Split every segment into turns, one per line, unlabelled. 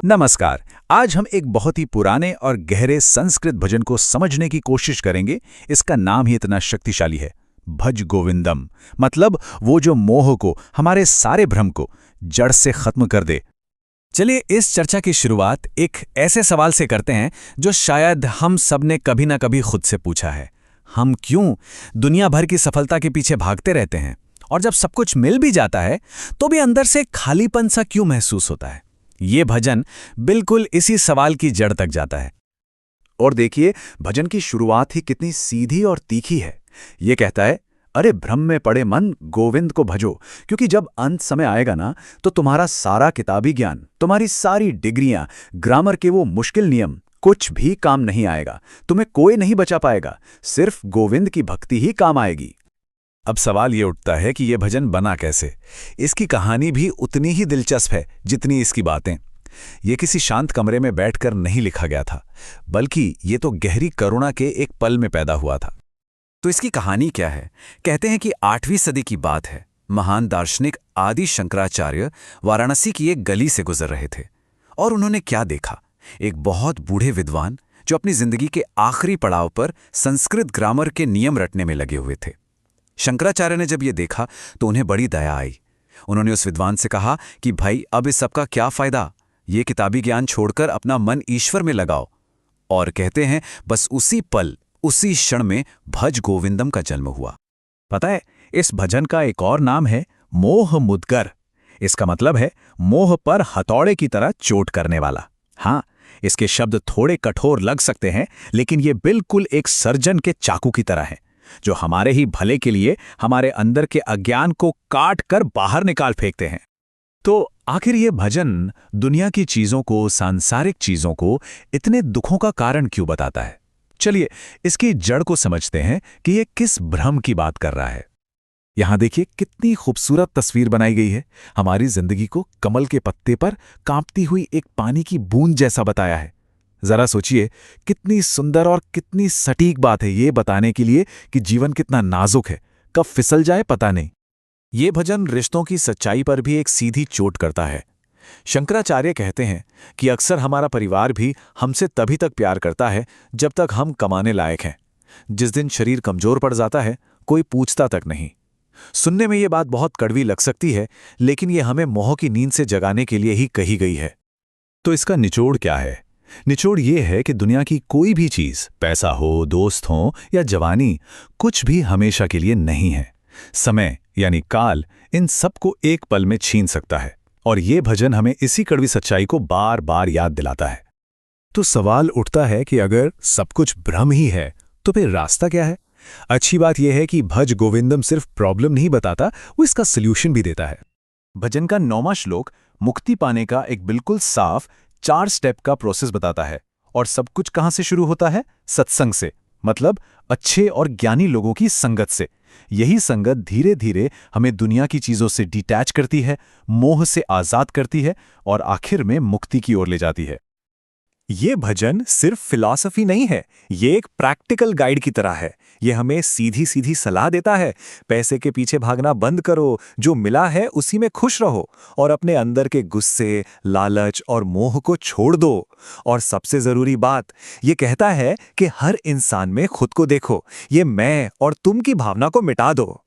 नमस्कार। आज हम एक बहुत ही पुराने और गहरे संस्कृत भजन को समझने की कोशिश करेंगे। इसका नाम ही इतना शक्तिशाली है, भज गोविंदम। मतलब वो जो मोह को, हमारे सारे भ्रम को जड़ से खत्म कर दे। चलिए इस चर्चा की शुरुआत एक ऐसे सवाल से करते हैं जो शायद हम सब ने कभी ना कभी खुद से पूछा है। हम क्यों दुनिया भर की सफलता के पीछे भागते रहते हैं, और जब सब कुछ मिल भी जाता है तो भी अंदर से खालीपन सा क्यों महसूस होता है? ये भजन बिल्कुल इसी सवाल की जड़ तक जाता है। और देखिए, भजन की शुरुआत ही कितनी सीधी और तीखी है। ये कहता है, अरे भ्रम में पड़े मन गोविंद को भजो, क्योंकि जब अंत समय आएगा ना, तो तुम्हारा सारा किताबी ज्ञान, तुम्हारी सारी डिग्रियां, ग्रामर के वो मुश्किल नियम, कुछ भी काम नहीं आएगा। तुम्हें कोई नहीं बचा पाएगा, सिर्फ गोविंद की भक्ति ही काम आएगी। अब सवाल ये उठता है कि ये भजन बना कैसे? इसकी कहानी भी उतनी ही दिलचस्प है जितनी इसकी बातें। ये किसी शांत कमरे में बैठकर नहीं लिखा गया था, बल्कि ये तो गहरी करुणा के एक पल में पैदा हुआ था। तो इसकी कहानी क्या है? कहते हैं कि 8वीं सदी की बात है। महान दार्शनिक आदि शंकराचार्य वाराणसी की एक गली से गुजर रहे थे, और उन्होंने क्या देखा? एक बहुत बूढ़े विद्वान जो अपनी जिंदगी के आखिरी पड़ाव पर संस्कृत ग्रामर के नियम रटने में लगे हुए थे। शंकराचार्य ने जब ये देखा तो उन्हें बड़ी दया आई। उन्होंने उस विद्वान से कहा कि भाई, अब इस सबका क्या फायदा? ये किताबी ज्ञान छोड़कर अपना मन ईश्वर में लगाओ। और कहते हैं बस उसी पल, उसी क्षण में भज गोविंदम का जन्म हुआ। पता है, इस भजन का एक और नाम है मोह मुद्गर। इसका मतलब है मोह पर हथौड़े की तरह चोट करने वाला। हाँ, इसके शब्द थोड़े कठोर लग सकते हैं, लेकिन ये बिल्कुल एक सर्जन के चाकू की तरह है, जो हमारे ही भले के लिए हमारे अंदर के अज्ञान को काट कर बाहर निकाल फेंकते हैं। तो आखिर ये भजन दुनिया की चीजों को, सांसारिक चीजों को इतने दुखों का कारण क्यों बताता है? चलिए इसकी जड़ को समझते हैं कि ये किस भ्रम की बात कर रहा है। यहां देखिए कितनी खूबसूरत तस्वीर बनाई गई है। हमारी जिंदगी को कमल के पत्ते पर कांपती हुई एक पानी की बूंद जैसा बताया है। जरा सोचिए, कितनी सुंदर और कितनी सटीक बात है ये बताने के लिए कि जीवन कितना नाजुक है, कब फिसल जाए पता नहीं। ये भजन रिश्तों की सच्चाई पर भी एक सीधी चोट करता है। शंकराचार्य कहते हैं कि अक्सर हमारा परिवार भी हमसे तभी तक प्यार करता है जब तक हम कमाने लायक हैं। जिस दिन शरीर कमजोर पड़ जाता है, कोई पूछता तक नहीं। सुनने में ये बात बहुत कड़वी लग सकती है, लेकिन ये हमें मोह की नींद से जगाने के लिए ही कही गई है। तो इसका निचोड़ क्या है? निचोड़ ये है कि दुनिया की कोई भी चीज, पैसा हो, दोस्त हो या जवानी, कुछ भी हमेशा के लिए नहीं है। समय यानी काल इन सबको एक पल में छीन सकता है, और ये भजन हमें इसी कड़वी सच्चाई को बार बार याद दिलाता है। तो सवाल उठता है कि अगर सब कुछ भ्रम ही है तो फिर रास्ता क्या है? अच्छी बात यह है कि भज गोविंदम सिर्फ प्रॉब्लम नहीं बताता, वो इसका सोल्यूशन भी देता है। भजन का 9वां श्लोक मुक्ति पाने का एक बिल्कुल साफ 4 स्टेप का प्रोसेस बताता है। और सब कुछ कहां से शुरू होता है? सत्संग से, मतलब अच्छे और ज्ञानी लोगों की संगत से। यही संगत धीरे धीरे हमें दुनिया की चीजों से डिटैच करती है, मोह से आजाद करती है, और आखिर में मुक्ति की ओर ले जाती है। ये भजन सिर्फ फिलॉसफी नहीं है, ये एक प्रैक्टिकल गाइड की तरह है। ये हमें सीधी सीधी सलाह देता है, पैसे के पीछे भागना बंद करो, जो मिला है उसी में खुश रहो, और अपने अंदर के गुस्से, लालच और मोह को छोड़ दो। और सबसे जरूरी बात, ये कहता है कि हर इंसान में खुद को देखो, ये मैं और तुम की भावना को मिटा दो।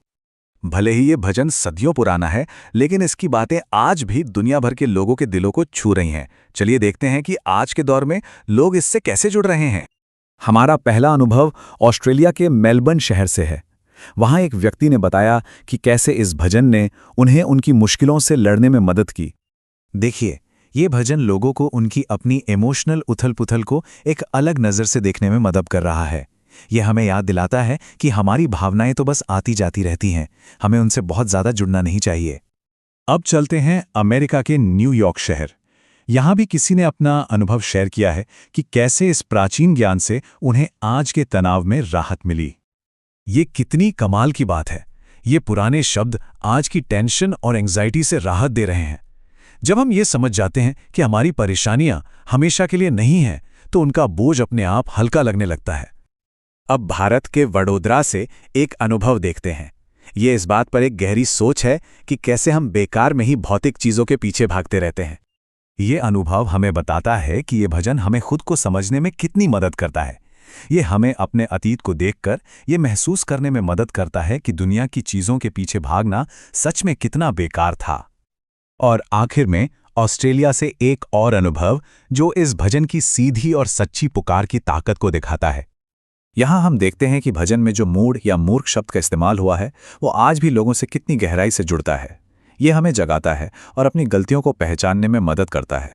भले ही ये भजन सदियों पुराना है, लेकिन इसकी बातें आज भी दुनिया भर के लोगों के दिलों को छू रही हैं। चलिए देखते हैं कि आज के दौर में लोग इससे कैसे जुड़ रहे हैं। हमारा पहला अनुभव ऑस्ट्रेलिया के मेलबर्न शहर से है। वहां एक व्यक्ति ने बताया कि कैसे इस भजन ने उन्हें उनकी मुश्किलों से लड़ने में मदद की। देखिए, ये भजन लोगों को उनकी अपनी इमोशनल उथल-पुथल को एक अलग नज़र से देखने में मदद कर रहा है। यह हमें याद दिलाता है कि हमारी भावनाएं तो बस आती जाती रहती हैं, हमें उनसे बहुत ज़्यादा जुड़ना नहीं चाहिए। अब चलते हैं अमेरिका के न्यूयॉर्क शहर। यहाँ भी किसी ने अपना अनुभव शेयर किया है कि कैसे इस प्राचीन ज्ञान से उन्हें आज के तनाव में राहत मिली। ये कितनी कमाल की बात है। ये पुराने शब्द आज की टेंशन और एंग्जाइटी से राहत दे रहे हैं। जब हम ये समझ जाते हैं कि हमारी परेशानियां हमेशा के लिए नहीं हैं, तो उनका बोझ अपने आप हल्का लगने लगता है। अब भारत के वडोदरा से एक अनुभव देखते हैं। ये इस बात पर एक गहरी सोच है कि कैसे हम बेकार में ही भौतिक चीजों के पीछे भागते रहते हैं। ये अनुभव हमें बताता है कि ये भजन हमें खुद को समझने में कितनी मदद करता है। ये हमें अपने अतीत को देखकर ये महसूस करने में मदद करता है कि दुनिया की चीज़ों के पीछे भागना सच में कितना बेकार था। और आखिर में ऑस्ट्रेलिया से एक और अनुभव जो इस भजन की सीधी और सच्ची पुकार की ताकत को दिखाता है। यहाँ हम देखते हैं कि भजन में जो मूढ़ या मूर्ख शब्द का इस्तेमाल हुआ है वो आज भी लोगों से कितनी गहराई से जुड़ता है। ये हमें जगाता है और अपनी गलतियों को पहचानने में मदद करता है।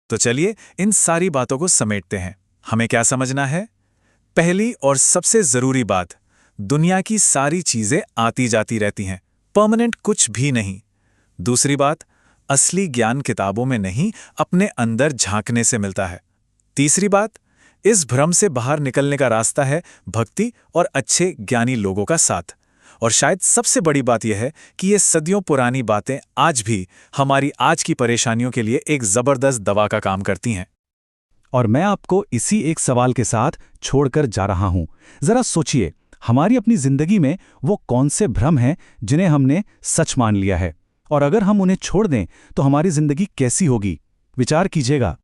तो चलिए इन सारी बातों को समेटते हैं। हमें क्या समझना है? पहली और सबसे जरूरी बात, दुनिया की सारी चीजें आती जाती रहती हैं, परमानेंट कुछ भी नहीं। दूसरी बात, असली ज्ञान किताबों में नहीं अपने अंदर झांकने से मिलता है। तीसरी बात, इस भ्रम से बाहर निकलने का रास्ता है भक्ति और अच्छे ज्ञानी लोगों का साथ। और शायद सबसे बड़ी बात यह है कि ये सदियों पुरानी बातें आज भी हमारी आज की परेशानियों के लिए एक जबरदस्त दवा का काम करती हैं। और मैं आपको इसी एक सवाल के साथ छोड़कर जा रहा हूं। जरा सोचिए, हमारी अपनी जिंदगी में वो कौन से भ्रम हैं जिन्हें हमने सच मान लिया है, और अगर हम उन्हें छोड़ दें तो हमारी जिंदगी कैसी होगी? विचार कीजिएगा।